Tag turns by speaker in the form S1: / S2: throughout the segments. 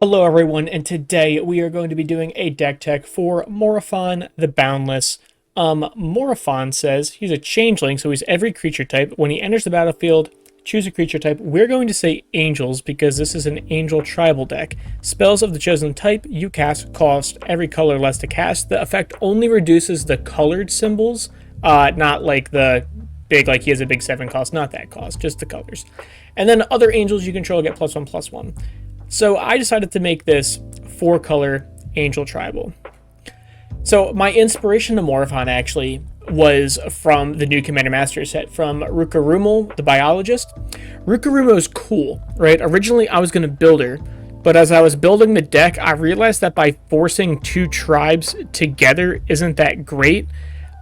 S1: Hello everyone, and today we are going to be doing a deck tech for Morophon the Boundless. Morophon says he's a changeling, so he's every creature type. When he enters the battlefield, choose a creature type. We're going to say angels because this is an angel tribal deck. Spells of the chosen type you cast cost every color less to cast. The effect only reduces the colored symbols, not like the big, like he has a big 7 cost, not that cost, just the colors. And then other angels you control get +1/+1. So I decided to make this 4-color Angel Tribal. So my inspiration to Morophon actually was from the new Commander Master set from Rukarumel, the biologist. Rukarumo is cool, right? Originally I was going to build her, but as I was building the deck, I realized that by forcing 2 tribes together isn't that great.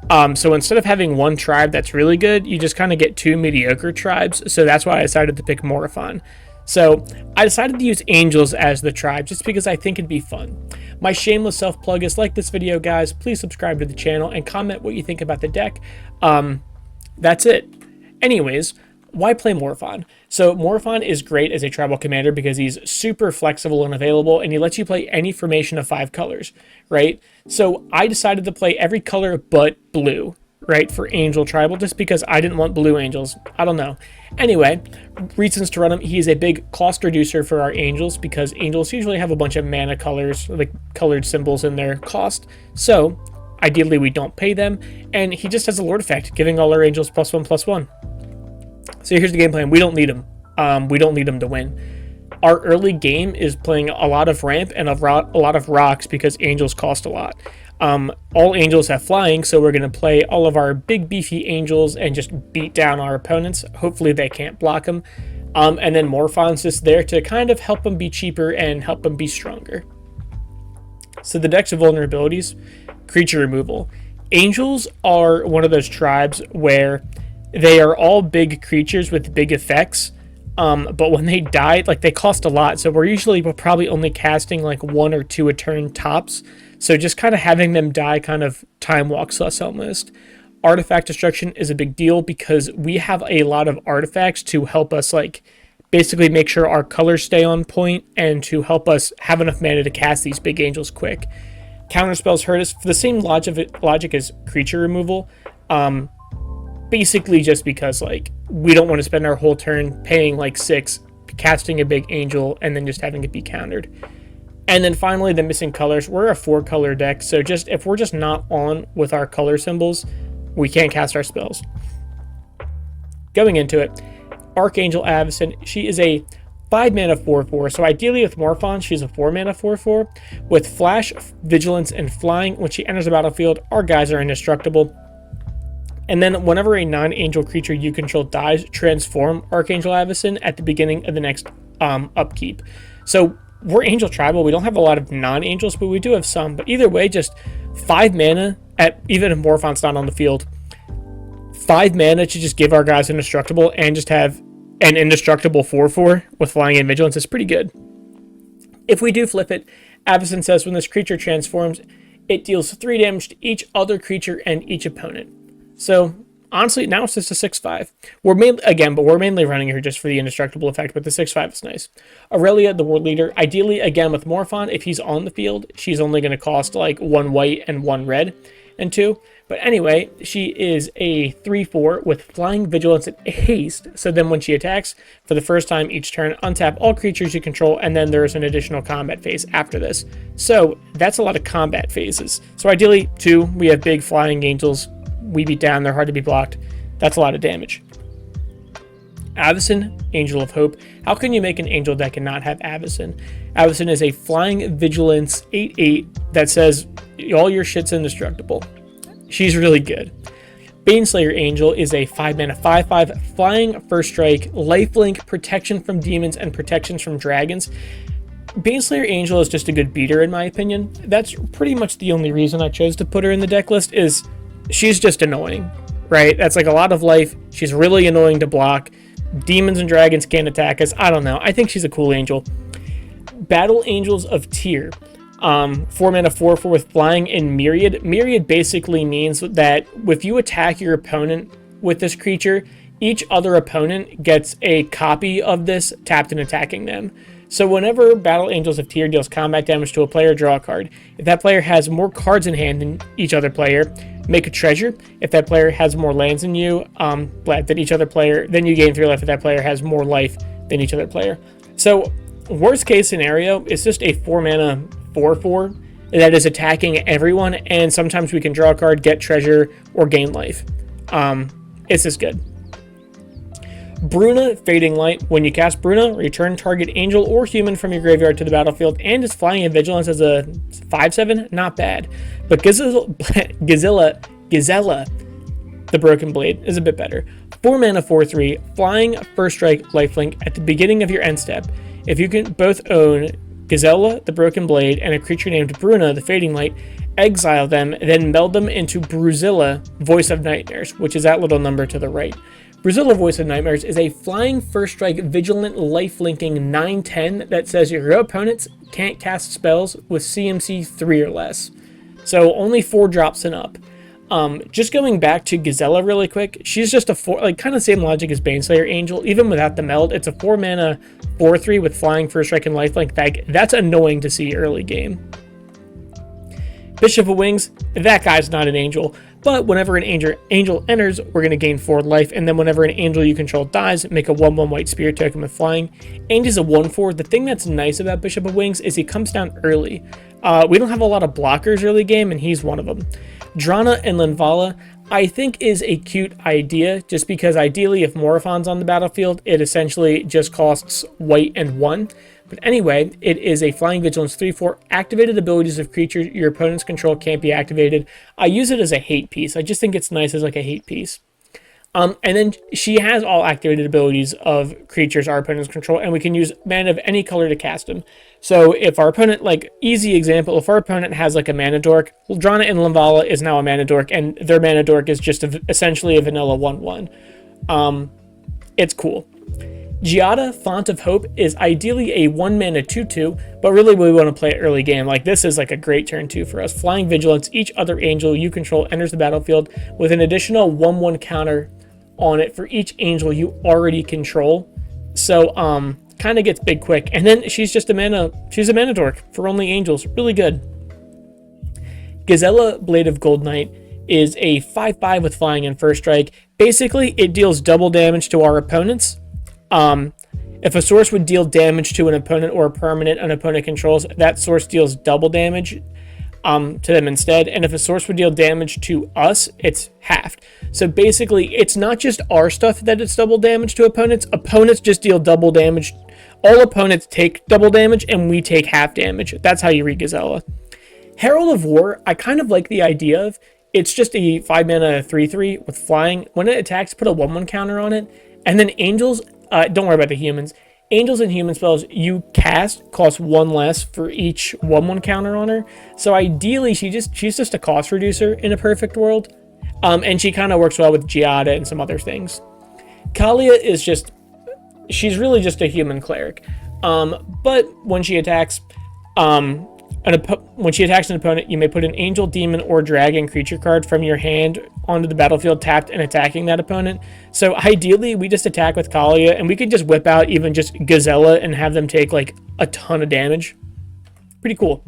S1: So instead of having 1 tribe that's really good, you just kind of get 2 mediocre tribes. So that's why I decided to pick Morophon. So I decided to use angels as the tribe just because I think it'd be fun. My shameless self-plug is like this video, guys. Please subscribe to the channel and comment what you think about the deck. That's it. Anyways, why play Morophon? So Morophon is great as a tribal commander because he's super flexible and available, and he lets you play any formation of 5 colors, right? So I decided to play every color but blue, right, for Angel Tribal, just because I didn't want blue angels. I don't know. Anyway, reasons to run him. He is a big cost reducer for our angels because angels usually have a bunch of mana colors, like colored symbols in their cost. So ideally we don't pay them, and he just has a lord effect, giving all our angels +1/+1. So here's the game plan. We don't need him. We don't need him to win. Our early game is playing a lot of ramp and a lot of rocks because angels cost a lot. All angels have flying, so we're going to play all of our big beefy angels and just beat down our opponents. Hopefully they can't block them. And then Morophon's just there to kind of help them be cheaper and help them be stronger. So the deck's vulnerabilities, creature removal. Angels are one of those tribes where they are all big creatures with big effects. But when they die, like, they cost a lot, so we're probably only casting like 1 or 2 a turn tops. So just kind of having them die kind of time walks us almost. Artifact destruction is a big deal because we have a lot of artifacts to help us, like, basically make sure our colors stay on point and to help us have enough mana to cast these big angels quick. Counter spells hurt us for the same logic as creature removal. Basically just because, like, we don't want to spend our whole turn paying like 6, casting a big angel, and then just having it be countered. And then finally, the missing colors. We're a 4-color deck, so just if we're just not on with our color symbols, we can't cast our spells. Going into it, Archangel Avacyn, she is a 5-mana 4/4, so ideally with Morophon, she's a 4-mana 4/4. With Flash, Vigilance, and Flying, when she enters the battlefield, our guys are indestructible. And then whenever a non-angel creature you control dies, transform Archangel Avacyn at the beginning of the next upkeep. So we're Angel Tribal. We don't have a lot of non-angels, but we do have some. But either way, just 5 mana, even if Morophon's not on the field, 5 mana to just give our guys indestructible and just have an indestructible 4/4 with Flying and Vigilance is pretty good. If we do flip it, Avacyn says when this creature transforms, it deals 3 damage to each other creature and each opponent. So honestly, now it's just a 6/5. We're mainly running her just for the indestructible effect, but the 6/5 is nice. Aurelia, the World Leader, ideally, again, with Morophon, if he's on the field, she's only going to cost like 1 white and 1 red and 2. But anyway, she is a 3/4 with Flying, Vigilance, and Haste. So then when she attacks, for the first time each turn, untap all creatures you control, and then there's an additional combat phase after this. So that's a lot of combat phases. So ideally, 2, we have big Flying Angels. We beat down, they're hard to be blocked. That's a lot of damage. Avacyn, Angel of Hope. How can you make an angel deck and not have Avacyn? Avacyn is a Flying Vigilance 8/8 that says all your shit's indestructible. She's really good. Baneslayer Angel is a 5-mana 5/5 Flying First Strike, Lifelink, Protection from Demons, and Protections from Dragons. Baneslayer Angel is just a good beater in my opinion. That's pretty much the only reason I chose to put her in the deck list is she's just annoying, right? That's like a lot of life. She's really annoying to block. Demons and dragons can't attack us. I don't know. I think she's a cool angel. Battle Angels of Tyr. 4-mana 4/4 with Flying and Myriad. Myriad basically means that if you attack your opponent with this creature, each other opponent gets a copy of this tapped and attacking them. So whenever Battle Angels of Tyr deals combat damage to a player, draw a card. If that player has more cards in hand than each other player, make a treasure. If that player has more lands than you, than each other player, then you gain 3 life if that player has more life than each other player. So worst case scenario, it's just a 4-mana 4/4 that is attacking everyone, and sometimes we can draw a card, get treasure, or gain life. It's just good. Bruna, Fading Light. When you cast Bruna, return target angel or human from your graveyard to the battlefield, and is flying and vigilance as a 5/7, not bad. But Gazella, the Broken Blade, is a bit better. 4 mana 4/3, flying, first strike, lifelink at the beginning of your end step. If you can both own Gazella, the Broken Blade, and a creature named Bruna, the Fading Light, exile them, then meld them into Bruzilla, Voice of Nightmares, which is that little number to the right. Bruzilla, Voice of Nightmares is a flying first strike vigilant lifelinking 9/10 that says your opponents can't cast spells with CMC 3 or less. So only 4 drops and up. Just going back to Gazella really quick, she's just a 4, like kind of same logic as Baneslayer Angel. Even without the meld, it's a 4 mana 4/3 with flying, first strike, and lifelink. That's annoying to see early game. Bishop of Wings, that guy's not an angel, but whenever an angel enters, we're going to gain 4 life, and then whenever an angel you control dies, make a 1/1 white spirit token with flying. Angel's a 1/4. The thing that's nice about Bishop of Wings is he comes down early. We don't have a lot of blockers early game, and he's one of them. Drana and Linvala, I think, is a cute idea, just because ideally if Morophon's on the battlefield, it essentially just costs white and 1. But anyway, it is a flying vigilance 3/4. Activated abilities of creatures your opponent's control can't be activated. I use it as a hate piece. I just think it's nice as like a hate piece. And then she has all activated abilities of creatures our opponents control, and we can use mana of any color to cast them. So if our opponent, like, easy example, if our opponent has like a mana dork, Drana and Linvala is now a mana dork, and their mana dork is just essentially a vanilla 1/1. It's cool. Giada, Font of Hope, is ideally a 1 mana 2/2, but really we want to play it early game. Like, this is like a great turn 2 for us. Flying Vigilance, each other angel you control enters the battlefield with an additional 1/1 counter on it for each angel you already control. So, kind of gets big quick. And then she's a mana dork for only angels. Really good. Gazella, Blade of Gold Knight, is a 5/5 with flying and first strike. Basically, it deals double damage to our opponents. If a source would deal damage to an opponent or a permanent an opponent controls, that source deals double damage to them instead. And if a source would deal damage to us, it's halved. So basically, it's not just our stuff that it's double damage to opponents. Opponents just deal double damage. All opponents take double damage, and we take half damage. That's how you read Gazella. Herald of War, I kind of like the idea of. It's just a 5 mana 3/3 with flying. When it attacks, put a 1/1 counter on it. And then angels, don't worry about the humans. Angels and human spells you cast cost 1 less for each 1/1 counter on her. So ideally, she's just a cost reducer in a perfect world. And she kind of works well with Giada and some other things. Kalia is she's really just a human cleric. But when she attacks, when she attacks an opponent, you may put an angel, demon, or dragon creature card from your hand onto the battlefield tapped and attacking that opponent. So ideally, we just attack with Kalia, and we could just whip out even just Gazella and have them take like a ton of damage. Pretty cool.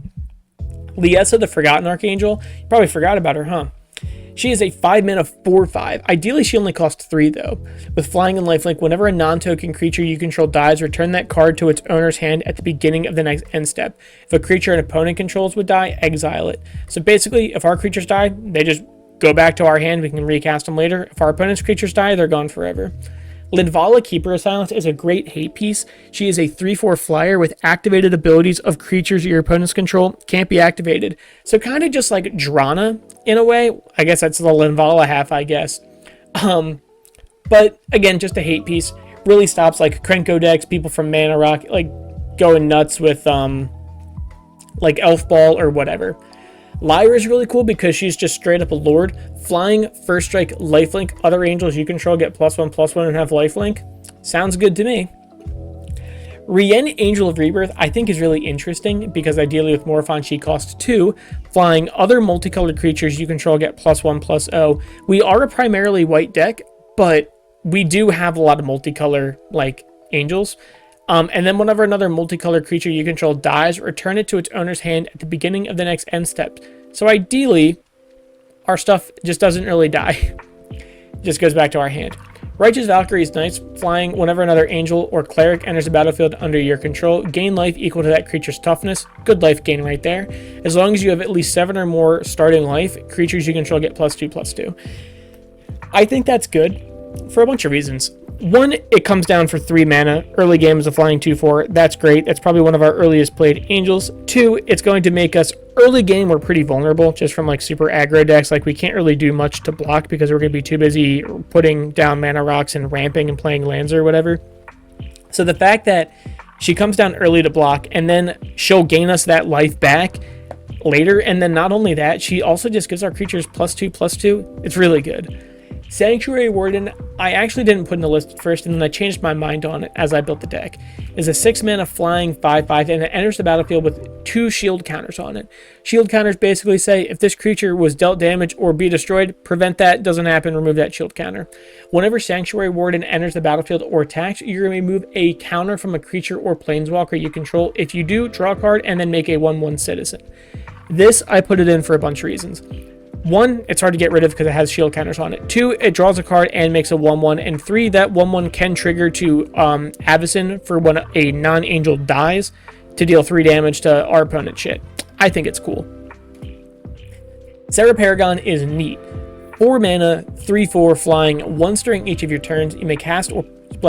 S1: Liessa, the Forgotten Archangel. You probably forgot about her, huh? She is a 5 mana 4/5. Ideally, she only costs 3 though. With flying and lifelink, whenever a non-token creature you control dies, return that card to its owner's hand at the beginning of the next end step. If a creature an opponent controls would die, exile it. So basically, if our creatures die, they just go back to our hand. We can recast them later. If our opponent's creatures die, they're gone forever. Linvala, Keeper of Silence, is a great hate piece. She is a 3/4 flyer with activated abilities of creatures your opponents control can't be activated. So kind of just like Drana in a way. I guess that's the Linvala half, I guess. But again, just a hate piece. Really stops like Krenko decks, people from Mana Rock, like going nuts with like Elf Ball or whatever. Lyra is really cool because she's just straight up a lord. Flying, first strike, lifelink. Other angels you control get +1/+1 and have lifelink. Sounds good to me. Rien, Angel of Rebirth, I think is really interesting because ideally with Morophon she costs 2. Flying, other multicolored creatures you control get +1/+0. We are a primarily white deck, but we do have a lot of multicolor like angels. And then whenever another multicolored creature you control dies, return it to its owner's hand at the beginning of the next end step. So ideally, our stuff just doesn't really die. It just goes back to our hand. Righteous Valkyrie is nice, flying whenever another angel or cleric enters the battlefield under your control. Gain life equal to that creature's toughness. Good life gain right there. As long as you have at least 7 or more starting life, creatures you control get +2/+2. I think that's good for a bunch of reasons. One, it comes down for 3 mana. Early game is a flying 2/4. That's great. That's probably one of our earliest played angels. 2, it's going to make us early game. We're pretty vulnerable just from like super aggro decks. Like we can't really do much to block because we're going to be too busy putting down mana rocks and ramping and playing lands or whatever. So the fact that she comes down early to block and then she'll gain us that life back later. And then not only that, she also just gives our creatures +2/+2. It's really good. Sanctuary Warden, I actually didn't put in the list at first, and then I changed my mind on it as I built the deck. Is a 6 mana flying 5/5, and it enters the battlefield with 2 shield counters on it. Shield counters basically say if this creature was dealt damage or be destroyed, prevent that, doesn't happen, remove that shield counter. Whenever Sanctuary Warden enters the battlefield or attacks, you're going to remove a counter from a creature or planeswalker you control. If you do, draw a card and then make a 1/1 citizen. This, I put it in for a bunch of reasons. 1, it's hard to get rid of because it has shield counters on it. 2, it draws a card and makes a 1/1. And 3, that 1/1 can trigger to Avacyn for when a non-angel dies to deal 3 damage to our opponent's shit. I think it's cool. Serra Paragon is neat. 4 mana, 3/4 flying, once during each of your turns, you may cast or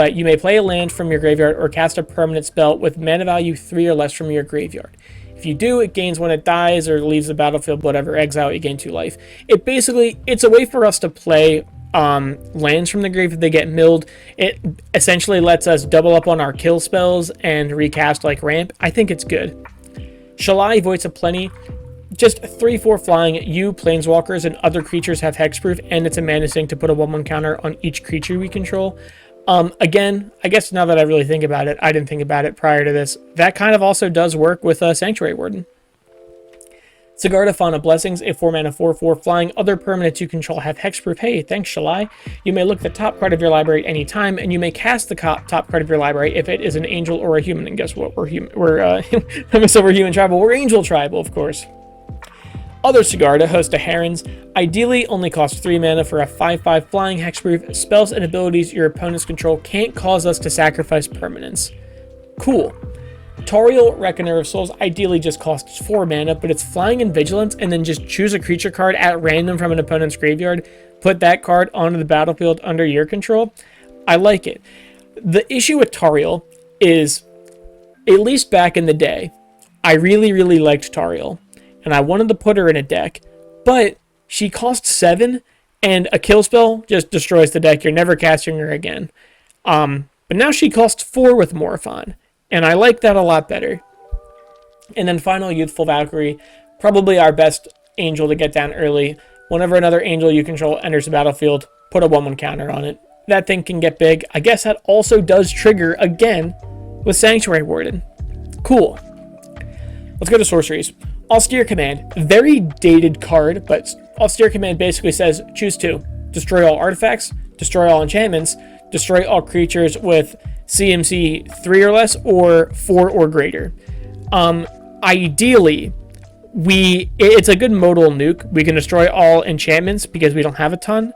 S1: you may play a land from your graveyard or cast a permanent spell with mana value 3 or less from your graveyard. If you do, it gains when it dies or leaves the battlefield, whatever, exile, you gain 2 life. It's a way for us to play lands from the grave if they get milled. It essentially lets us double up on our kill spells and recast like ramp. I think it's good. Shalai, Voice of Plenty, just 3/4 flying. You, planeswalkers, and other creatures have hexproof, and it's a mana sink to put a 1/1 counter on each creature we control. Again, I guess now that I really think about it, I didn't think about it prior to this. That kind of also does work with Sanctuary Warden. Sigarda, Fauna Blessings, a 4 mana 4/4 flying. Other permanents you control have hexproof. Hey, thanks, Shalai. You may look at the top card of your library anytime, and you may cast the top card of your library if it is an angel or a human. And guess what? We're human. We're human tribal. We're angel tribal, of course. Other Sigarda, Host of Herons, ideally only costs 3 mana for a 5/5 flying hexproof. Spells and abilities your opponents control can't cause us to sacrifice permanents. Cool. Toriel, Reckoner of Souls, ideally just costs 4 mana, but it's flying and vigilance, and then just choose a creature card at random from an opponent's graveyard, put that card onto the battlefield under your control. I like it. The issue with Toriel is, at least back in the day, I really, really liked Toriel. And I wanted to put her in a deck, but she costs 7, and a kill spell just destroys the deck. You're never casting her again. But now she costs 4 with Morophon, and I like that a lot better. And then final, Youthful Valkyrie, probably our best angel to get down early. Whenever another angel you control enters the battlefield, put a 1/1 counter on it. That thing can get big. I guess that also does trigger again with Sanctuary Warden. Cool. Let's go to Sorceries. Austere Command, very dated card, but Austere Command basically says choose 2. Destroy all artifacts, destroy all enchantments, destroy all creatures with CMC 3 or less or 4 or greater. Ideally, it's a good modal nuke. We can destroy all enchantments because we don't have a ton.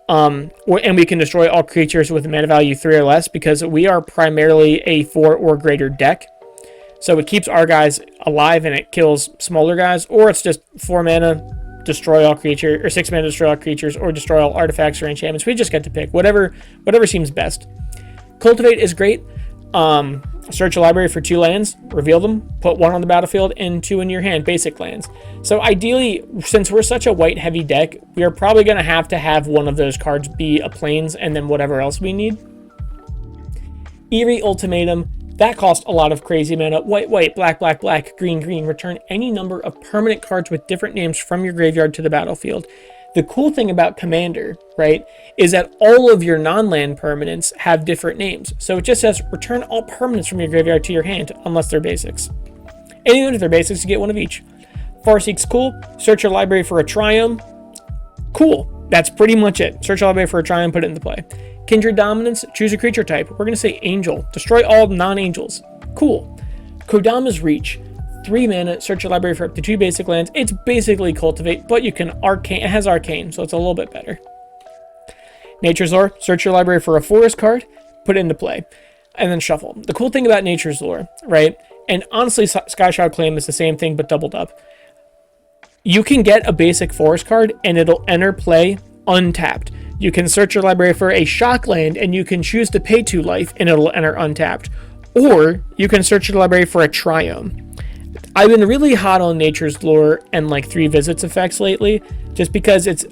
S1: And we can destroy all creatures with mana value 3 or less because we are primarily a 4 or greater deck. So it keeps our guys alive and it kills smaller guys, or it's just 4 mana, destroy all creatures, or 6 mana, destroy all creatures, or destroy all artifacts or enchantments. We just get to pick whatever seems best. Cultivate is great. Search a library for 2 lands, reveal them, put 1 on the battlefield, and 2 in your hand, basic lands. So ideally, since we're such a white-heavy deck, we are probably going to have one of those cards be a plains and then whatever else we need. Eerie Ultimatum. That costs a lot of crazy mana. White, white, black, black, black, green, green. Return any number of permanent cards with different names from your graveyard to the battlefield. The cool thing about Commander, right, is that all of your non-land permanents have different names. So it just says return all permanents from your graveyard to your hand, unless they're basics. And even if they're basics, you get 1 of each. Farseek's cool. Search your library for a Triome. Cool. That's pretty much it. Search your library for a Triumph, put it into play. Kindred Dominance, choose a creature type. We're going to say Angel. Destroy all non-angels. Cool. Kodama's Reach. 3 mana, search your library for up to 2 basic lands. It's basically Cultivate, but you can Arcane. It has Arcane, so it's a little bit better. Nature's Lore, search your library for a forest card, put it into play, and then shuffle. The cool thing about Nature's Lore, right? And honestly, Skyshroud Claim is the same thing, but doubled up. You can get a basic forest card, and it'll enter play untapped. You can search your library for a shock land, and you can choose to pay 2 life, and it'll enter untapped. Or you can search your library for a Triome. I've been really hot on Nature's Lore and like 3 visits effects lately, just because it's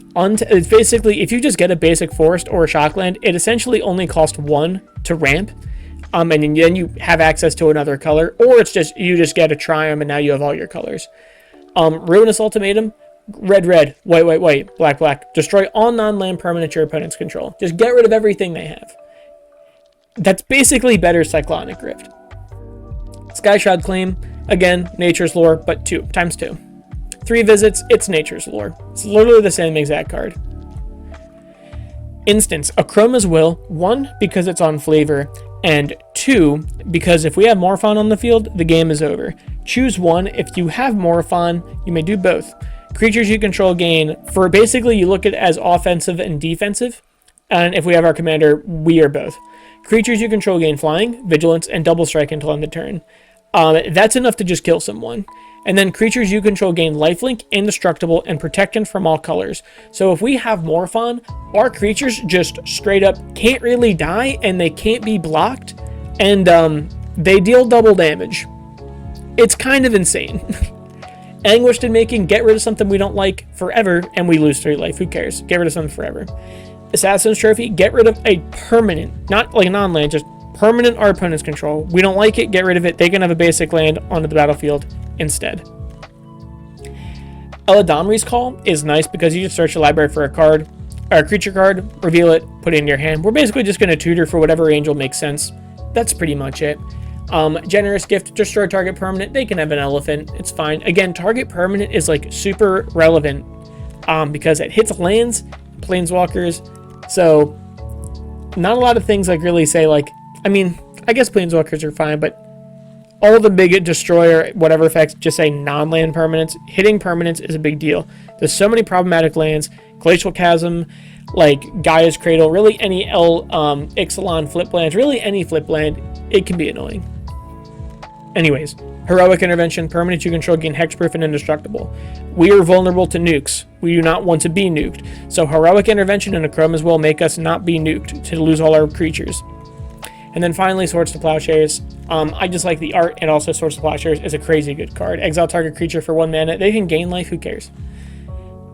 S1: basically, if you just get a basic forest or a shockland, it essentially only costs 1 to ramp, and then you have access to another color, or it's just you just get a Triumph and now you have all your colors. Ruinous Ultimatum, red, white, black. Destroy all non-land permanents your opponents control. Just get rid of everything they have. That's basically better Cyclonic Rift. Skyshroud Claim. Again, Nature's Lore, but 2 times 2. 3 visits, it's Nature's Lore. It's literally the same exact card. Instance, Akroma's Will. 1, because it's on flavor, and 2, because if we have Morophon on the field, the game is over. Choose 1. If you have Morophon, you may do both. Creatures you control gain, for basically you look at it as offensive and defensive, and if we have our commander, we are both. Creatures you control gain Flying, Vigilance, and Double Strike until end of turn. That's enough to just kill someone. And then creatures you control gain Lifelink, Indestructible, and Protection from all colors. So if we have Morophon, our creatures just straight up can't really die, and they can't be blocked, and they deal double damage. It's kind of insane. Anguished in Making, get rid of something we don't like forever, and we lose 3 life. Who cares? Get rid of something forever. Assassin's Trophy, get rid of a permanent, not like a non-land, just permanent our opponent's control. We don't like it, get rid of it. They can have a basic land onto the battlefield instead. Eladamri's Call is nice because you just search the library for a card, or a creature card, reveal it, put it in your hand. We're basically just going to tutor for whatever angel makes sense. That's pretty much it. Generous Gift, destroy target permanent. They can have an elephant. It's fine. Again, target permanent is like super relevant because it hits lands, planeswalkers. So not a lot of things like really say like, I mean, I guess planeswalkers are fine, but all the big destroyer, whatever effects, just say non-land permanents. Hitting permanents is a big deal. There's so many problematic lands. Glacial Chasm, like Gaia's Cradle, really any Ixalan flip lands, really any flip land, it can be annoying. Anyways, Heroic Intervention, permanents you control gain hexproof and indestructible. We are vulnerable to nukes. We do not want to be nuked. So Heroic Intervention and Akroma's Will make us not be nuked, to lose all our creatures. And then finally, Swords to Plowshares. I just like the art, and also Swords to Plowshares is a crazy good card. Exile target creature for 1 mana. They can gain life, who cares?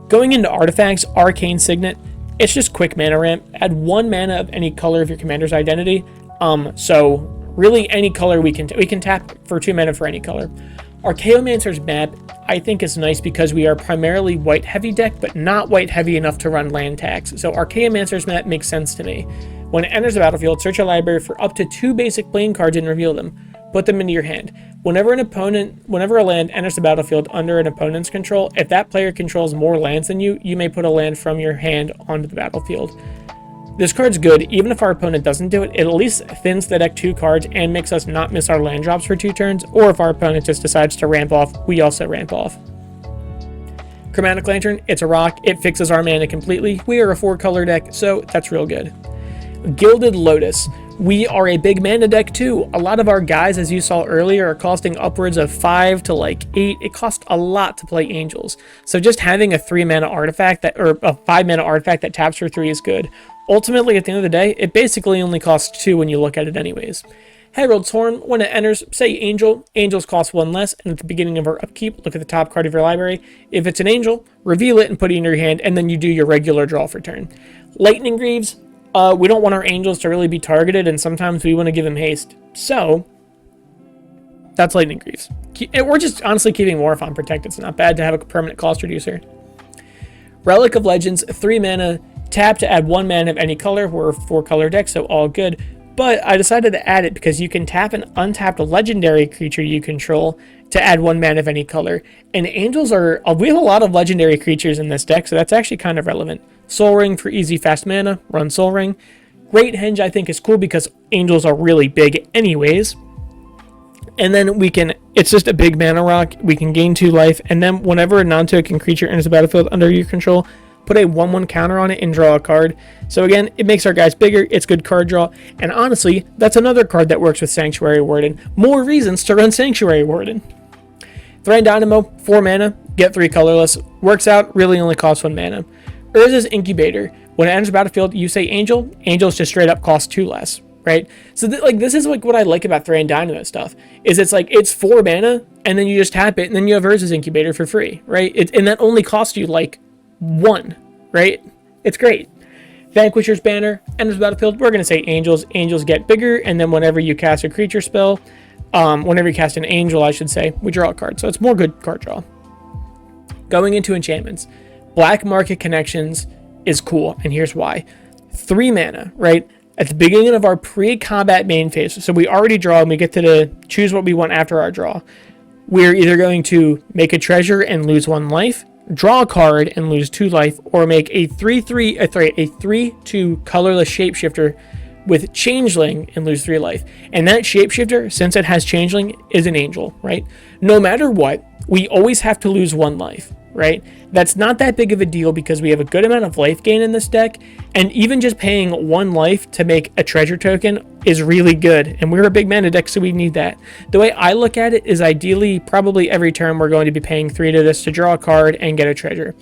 S1: Going into artifacts, Arcane Signet. It's just quick mana ramp. Add 1 mana of any color of your commander's identity. So really any color we can tap for 2 mana for any color. Archaeomancer's Map, I think, is nice because we are primarily white heavy deck, but not white heavy enough to run land tax. So Archaeomancer's Map makes sense to me. When it enters the battlefield, search your library for up to 2 basic playing cards and reveal them. Put them into your hand. Whenever a land enters the battlefield under an opponent's control, if that player controls more lands than you, you may put a land from your hand onto the battlefield. This card's good, even if our opponent doesn't do it. It at least thins the deck 2 cards and makes us not miss our land drops for 2 turns, or if our opponent just decides to ramp off, we also ramp off. Chromatic Lantern, it's a rock, it fixes our mana completely. We are a 4-color deck, so that's real good. Gilded Lotus. We are a big mana deck too. A lot of our guys, as you saw earlier, are costing upwards of 5 to like 8. It costs a lot to play Angels. So just having a 3 mana artifact or a 5 mana artifact that taps for 3 is good. Ultimately, at the end of the day, it basically only costs 2 when you look at it anyways. Herald's Horn, when it enters, say Angel. Angels cost 1 less, and at the beginning of our upkeep, look at the top card of your library. If it's an Angel, reveal it and put it in your hand, and then you do your regular draw for turn. Lightning Greaves, we don't want our Angels to really be targeted, and sometimes we want to give them haste. So, that's Lightning Greaves. We're just honestly keeping Morophon protected. It's not bad to have a permanent cost reducer. Relic of Legends, 3 mana, tap to add 1 mana of any color. We're a 4-color deck, so all good. but I decided to add it because you can tap an untapped legendary creature you control to add 1 mana of any color. And angels are, we have a lot of legendary creatures in this deck, so that's actually kind of relevant. Soul Ring for easy fast mana, run Soul Ring. Great Henge I think is cool because angels are really big anyways. And then we can, it's just a big mana rock, we can gain 2 life, and then whenever a non-token creature enters the battlefield under your control, put a 1/1 counter on it and draw a card. So again, it makes our guys bigger, it's good card draw, and honestly, that's another card that works with Sanctuary Warden. More reasons to run Sanctuary Warden. Thran Dynamo, 4 mana, get 3 colorless, works out, really only costs 1 mana. Urza's Incubator, when it enters the battlefield, you say Angel, Angels just straight up cost 2 less, right? So this is like what I like about Thran Dynamo stuff, is it's like, it's 4 mana, and then you just tap it, and then you have Urza's Incubator for free, right? And that only costs you like 1, right? It's great. Vanquisher's Banner, enters the battlefield, we're going to say Angels. Angels get bigger, and then whenever you cast a creature spell, whenever you cast an angel, I should say, we draw a card. So it's more good card draw. Going into enchantments, Black Market Connections is cool, and here's why. 3 mana, right? At the beginning of our pre-combat main phase, so we already draw, and we get to choose what we want after our draw. We're either going to make a treasure and lose 1 life, draw a card and lose 2 life, or make a 3/2 colorless shapeshifter with Changeling and lose 3 life. And that shapeshifter, since it has Changeling, is an angel, right? No matter what, we always have to lose 1 life, right? That's not that big of a deal because we have a good amount of life gain in this deck, and even just paying 1 life to make a treasure token is really good, and we're a big mana deck, so we need that. The way I look at it is ideally, probably every turn we're going to be paying 3 to this to draw a card and get a treasure.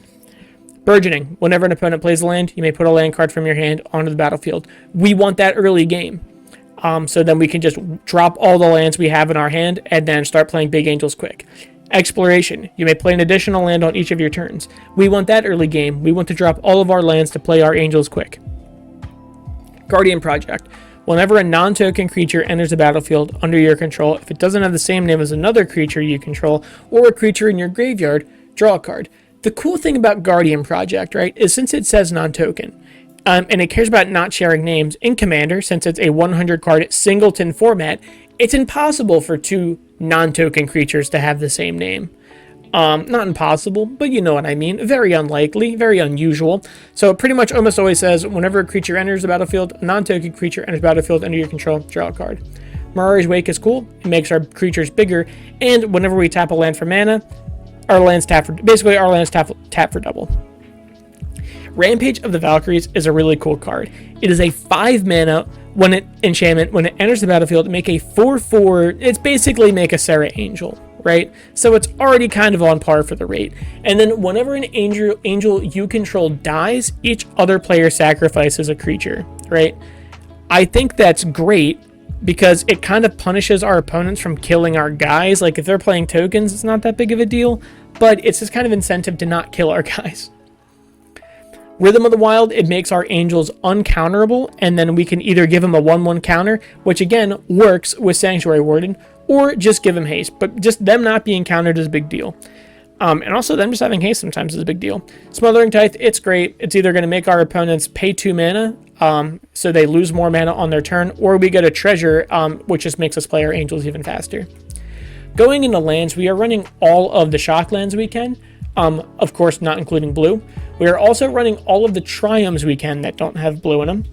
S1: Burgeoning, whenever an opponent plays a land, you may put a land card from your hand onto the battlefield. We want that early game, so then we can just drop all the lands we have in our hand and then start playing big angels quick. Exploration, you may play an additional land on each of your turns. We want that early game. We want to drop all of our lands to play our angels quick. Guardian Project, whenever a non-token creature enters the battlefield under your control, if it doesn't have the same name as another creature you control or a creature in your graveyard, draw a card. The cool thing about Guardian Project, right, is since it says non-token, and it cares about not sharing names, in Commander, since it's a 100 card singleton format, it's impossible for 2 non-token creatures to have the same name. Not impossible, but you know what I mean. Very unlikely, very unusual. So it pretty much almost always says, whenever a creature enters the battlefield, a non-token creature enters the battlefield under your control, draw a card. Mirari's Wake is cool. It makes our creatures bigger, and whenever we tap a land for mana, our lands tap for, basically our lands tap for double. Rampage of the Valkyries is a really cool card. It is a 5 mana enchantment. When it enters the battlefield, make a 4/4. It's basically make a Serra Angel, right? So it's already kind of on par for the rate. And then whenever an angel you control dies, each other player sacrifices a creature, right? I think that's great because it kind of punishes our opponents from killing our guys. Like if they're playing tokens, it's not that big of a deal, but it's this kind of incentive to not kill our guys. Rhythm of the Wild, it makes our angels uncounterable, and then we can either give them a 1/1 counter, which again works with Sanctuary Warden, or just give them haste. But just them not being countered is a big deal. And also them just having haste sometimes is a big deal. Smothering Tithe, it's great. It's either going to make our opponents pay 2 mana, so they lose more mana on their turn, or we get a treasure, which just makes us play our angels even faster. Going into lands, we are running all of the shock lands we can. Of course, not including blue. We are also running all of the Triomes we can that don't have blue in them.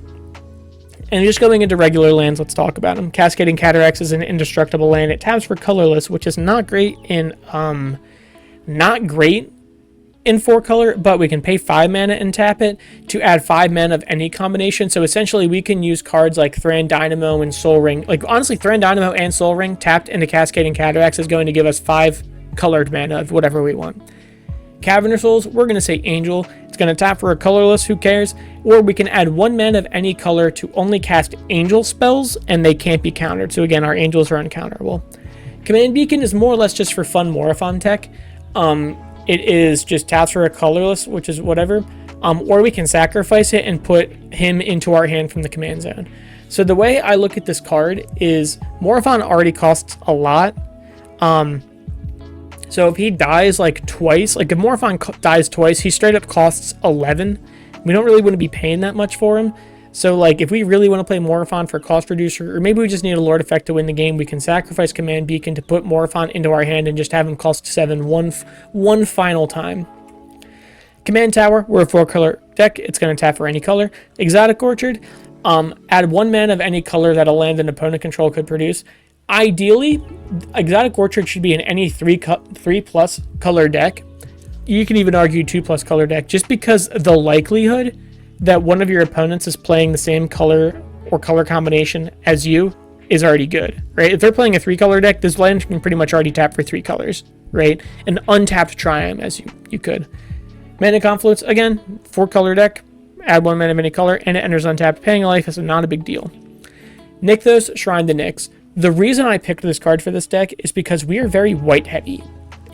S1: And just going into regular lands, let's talk about them. Cascading Cataracts is an indestructible land. It taps for colorless, which is not great in 4 color, but we can pay 5 mana and tap it to add 5 mana of any combination. So essentially, we can use cards like Thran Dynamo and Soul Ring. Like honestly, Thran Dynamo and Soul Ring tapped into Cascading Cataracts is going to give us 5 colored mana of whatever we want. Cavern of Souls, we're going to say Angel. It's going to tap for a colorless, who cares? Or we can add 1 mana of any color to only cast Angel spells, and they can't be countered. So again, our Angels are uncounterable. Command Beacon is more or less just for fun Morophon tech. It is just taps for a colorless, which is whatever. Or we can sacrifice it and put him into our hand from the command zone. So the way I look at this card is Morophon already costs a lot. So if he dies like twice, like if Morophon dies twice, he straight up costs 11. We don't really want to be paying that much for him. So like if we really want to play Morophon for cost reducer, or maybe we just need a Lord effect to win the game, we can sacrifice Command Beacon to put Morophon into our hand and just have him cost 7 one final time. Command Tower, we're a 4-color deck. It's going to tap for any color. Exotic Orchard, add 1 mana of any color that a land an opponent control could produce. Ideally, Exotic Orchard should be in any 3+ color deck. You can even argue 2+ color deck, just because the likelihood that one of your opponents is playing the same color or color combination as you is already good, right? If they're playing a 3-color deck, this land can pretty much already tap for 3 colors, right? An untapped Triumph as you could. Mana Confluence, again, 4-color deck, add 1 mana of any color, and it enters untapped. Paying a life is not a big deal. Nykthos, Shrine to Nyx. The reason I picked this card for this deck is because we are very white heavy.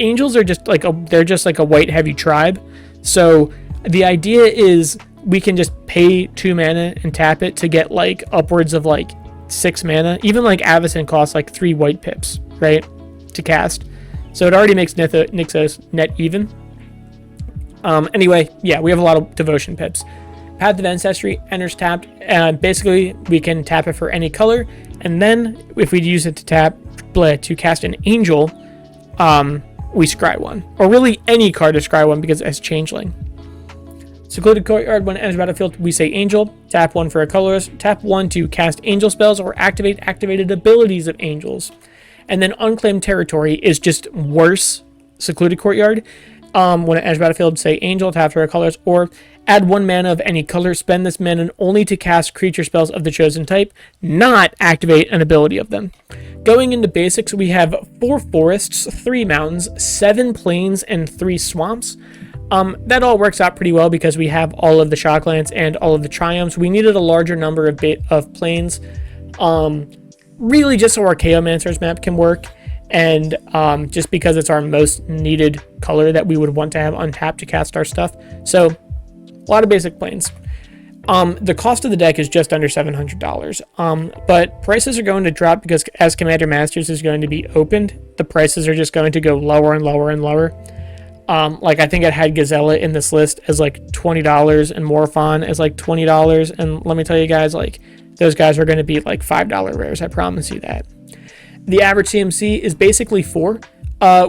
S1: Angels are just like a white heavy tribe. So the idea is we can just pay 2 mana and tap it to get like upwards of like 6 mana. Even like Avacyn costs like 3 white pips, right, to cast. So it already makes Nykthos net even. Anyway, yeah, we have a lot of devotion pips. Path of Ancestry enters tapped, and basically we can tap it for any color, and then if we use it to cast an angel, we scry 1, or really any card to scry 1 because it's changeling. Secluded Courtyard, when it enters battlefield, we say angel, tap 1 for a colorless, tap 1 to cast angel spells or activate activated abilities of angels. And then Unclaimed Territory is just worse Secluded Courtyard. When it enters battlefield, say angel, tap for a colors, or add 1 mana of any color, spend this mana only to cast creature spells of the chosen type, not activate an ability of them. Going into basics, we have 4 forests, 3 mountains, 7 plains, and 3 swamps. That all works out pretty well because we have all of the Shocklands and all of the Triumphs. We needed a larger number of plains, really just so our Chaomancer's map can work. And just because it's our most needed color that we would want to have untapped to cast our stuff. So a lot of basic planes. The cost of the deck is just under $700. But prices are going to drop because as Commander Masters is going to be opened, the prices are just going to go lower and lower and lower. Like I think I had Gazella in this list as like $20 and Morophon as like $20. And let me tell you guys, like those guys are going to be like $5 rares. I promise you that. The average CMC is basically 4.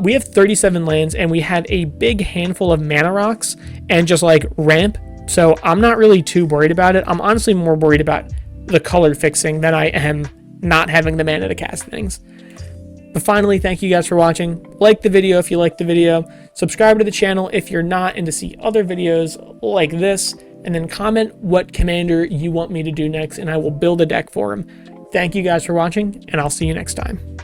S1: We have 37 lands, and we have a big handful of mana rocks and just like ramp. So I'm not really too worried about it. I'm honestly more worried about the color fixing than I am not having the mana to cast things. But finally, thank you guys for watching. Like the video if you liked the video. Subscribe to the channel if you're not, and to see other videos like this. And then comment what commander you want me to do next, and I will build a deck for him. Thank you guys for watching, and I'll see you next time.